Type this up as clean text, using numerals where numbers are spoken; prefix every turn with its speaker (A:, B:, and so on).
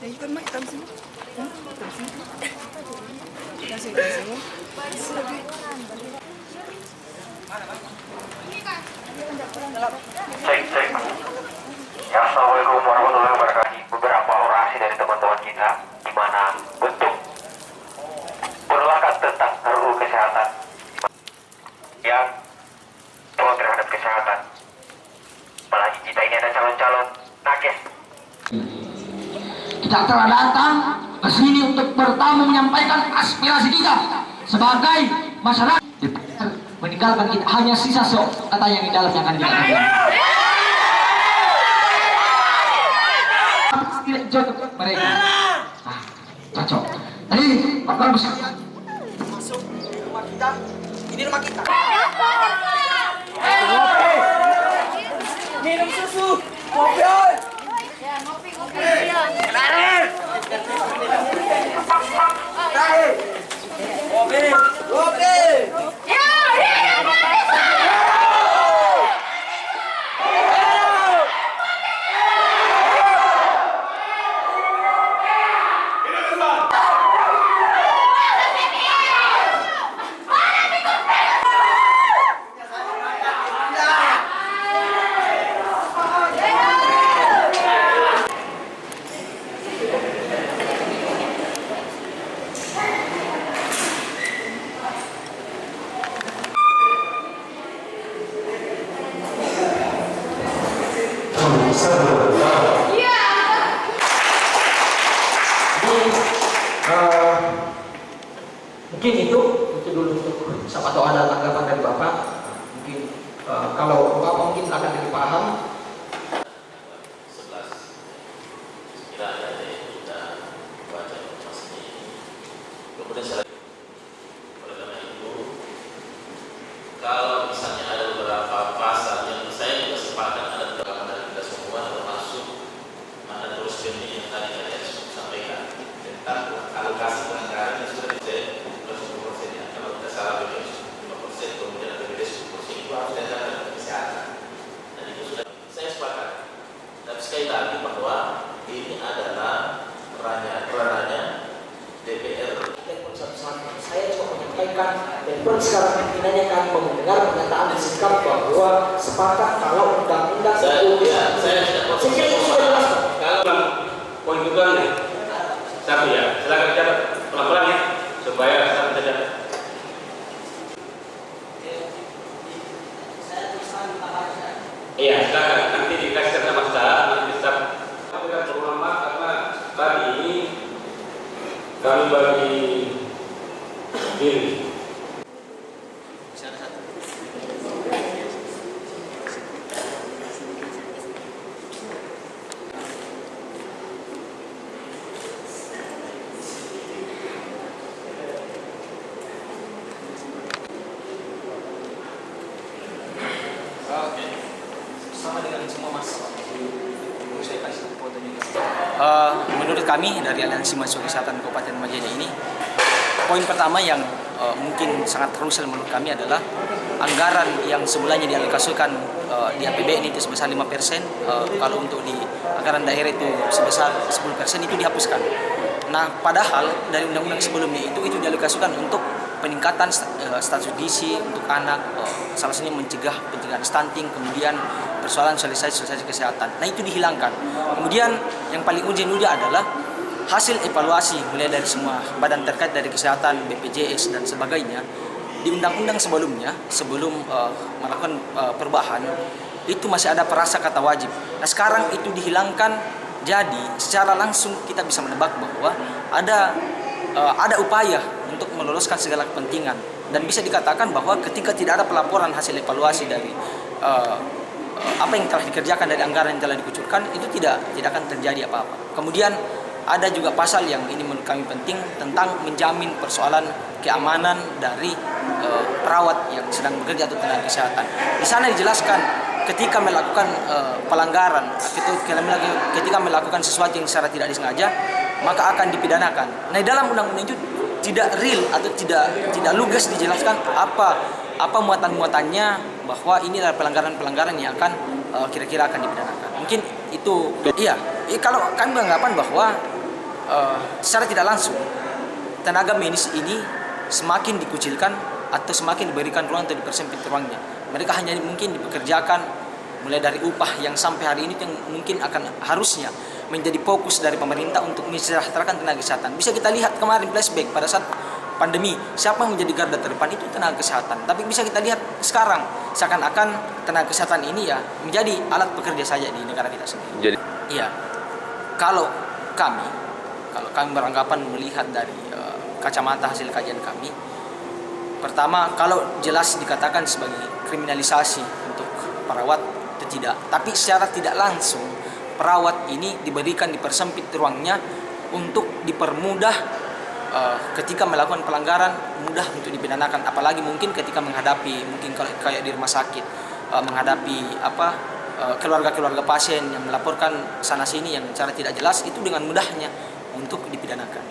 A: ikan mak hitam sini. Hitam sini. Kasih kasih.
B: Cek, cek. Ya, Assalamualaikum warahmatullahi wabarakatuh. Beberapa orasi dari teman-teman kita di mana bentuk penolakan tentang RUU kesehatan yang pro terhadap kesehatan. Apalagi kita ini ada calon-calon nakes.
C: Kita telah datang ke sini untuk pertama menyampaikan aspirasi kita sebagai masyarakat. Meninggalkan kita hanya sisa kata yang di dalam yang akan kita ambil. Jodoh mereka. Nah, cocok. Tadi Pak Prabowo masuk rumah kita. Ini rumah kita. Minum susu. Kopi.
D: Ya, ngopi.
C: Kopi. Mungkin itu dulu untuk siapa tahu ada tanggapan dari Bapak. Mungkin kalau Bapak mungkin akan lebih paham.
E: 11 sekiranya ada yang sudah baca informasinya ini. Kemudian saya oleh karena itu, kalau misalnya ada beberapa pasal yang saya juga sepakat ada beberapa dari kita semua, termasuk mana terus yang tadi saya sampaikan tentang alokasi anggaran yang sudah bisa 10% ya. Kalau tidak salah BPJS 5%, kemudian ada BPJS 10% itu harus dianggarkan ke kesehatan. Dan itu sudah saya sepakat. Tapi sekali lagi bahwa ini adalah ranahnya DPR.
C: Saya cuma menyampaikan dan sekarang pimpinannya kami mendengar pernyataan dan sikap bahwa sepakat kalau undang-undang
E: Saya tidak
C: jelas.
E: kalau poin keduanya satu ya, silakan catat pelan-pelan ya supaya saya bisa catat. Iya, silakan nanti dikasih sama saya nanti bisa. Aku tidak terlalu lama karena tadi ini kami bagi diri.
C: Sama dengan semua mas. Saya kasih foto juga.
F: Menurut kami dari Aliansi Mahasiswa Kesehatan Kabupaten Majene ini, poin pertama yang mungkin sangat krusial menurut kami adalah anggaran yang sebelumnya dialokasikan di APBN itu sebesar 5%, kalau untuk di anggaran daerah itu sebesar 10% itu dihapuskan. Nah, padahal dari undang-undang sebelumnya itu dialokasikan untuk peningkatan status gizi untuk anak, salah satunya pencegahan stunting, kemudian persoalan sosialisasi kesehatan. Nah, itu dihilangkan. Kemudian yang paling urgent juga adalah hasil evaluasi mulai dari semua badan terkait dari kesehatan, BPJS dan sebagainya. Di undang-undang sebelumnya, sebelum melakukan perubahan, itu masih ada perasa kata wajib. Nah, sekarang itu dihilangkan, jadi secara langsung kita bisa menebak bahwa ada upaya untuk meloloskan segala kepentingan, dan bisa dikatakan bahwa ketika tidak ada pelaporan hasil evaluasi dari apa yang telah dikerjakan dari anggaran yang telah dikucurkan, itu tidak akan terjadi apa-apa. Kemudian ada juga pasal yang ini menurut kami penting tentang menjamin persoalan keamanan dari perawat yang sedang bekerja atau tenaga kesehatan. Di sana dijelaskan ketika melakukan pelanggaran, ketika melakukan sesuatu yang secara tidak disengaja, maka akan dipidanakan. Nah, dalam undang-undang itu tidak real atau tidak lugas dijelaskan apa muatan-muatannya, bahwa ini adalah pelanggaran-pelanggaran yang akan kira-kira akan dipidanakan. Mungkin itu, iya. Kalau kami beranggapan bahwa secara tidak langsung tenaga medis ini semakin dikucilkan atau semakin diberikan ruang atau dipersempit ruangnya. Mereka hanya mungkin dipekerjakan mulai dari upah yang sampai hari ini yang mungkin akan harusnya menjadi fokus dari pemerintah untuk mensejahterakan tenaga kesehatan. Bisa kita lihat kemarin flashback pada saat pandemi, siapa yang menjadi garda terdepan itu tenaga kesehatan. Tapi bisa kita lihat sekarang seakan-akan tenaga kesehatan ini ya menjadi alat bekerja saja di negara kita sendiri.
D: Jadi,
F: Iya, kalau kami beranggapan melihat dari kacamata hasil kajian kami, pertama kalau jelas dikatakan sebagai kriminalisasi untuk perawat itu tidak, tapi secara tidak langsung perawat ini diberikan dipersempit ruangnya untuk dipermudah ketika melakukan pelanggaran, mudah untuk dipidanakan, apalagi mungkin ketika menghadapi mungkin kalau kayak di rumah sakit menghadapi keluarga-keluarga pasien yang melaporkan sana sini yang cara tidak jelas, itu dengan mudahnya untuk dipidanakan.